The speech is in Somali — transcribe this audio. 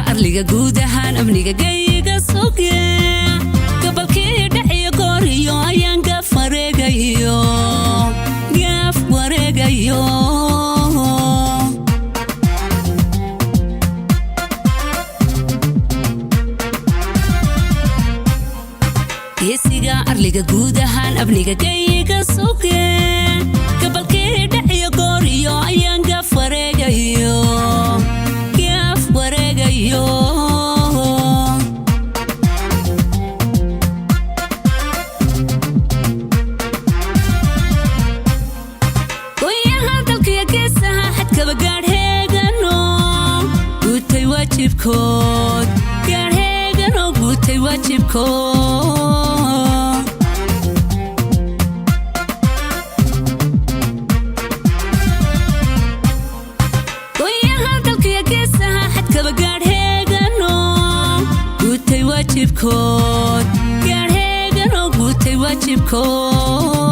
arliga guud ahaan amniga gayga sugee gobolkii dhaciyo gooriyo ayaan gaaf wareegayo geesiga arliga guud ahaan amniga gayga sugee gobolkii dhaciyo gooriyo ayaan gaaf wareegayo wajibkood gaarheegan oo guutay wajibkood goyaha dalkiya geesaha xadkaba gaarheegan oo guutay wajibkood gaarheegan oo guutay wajibkood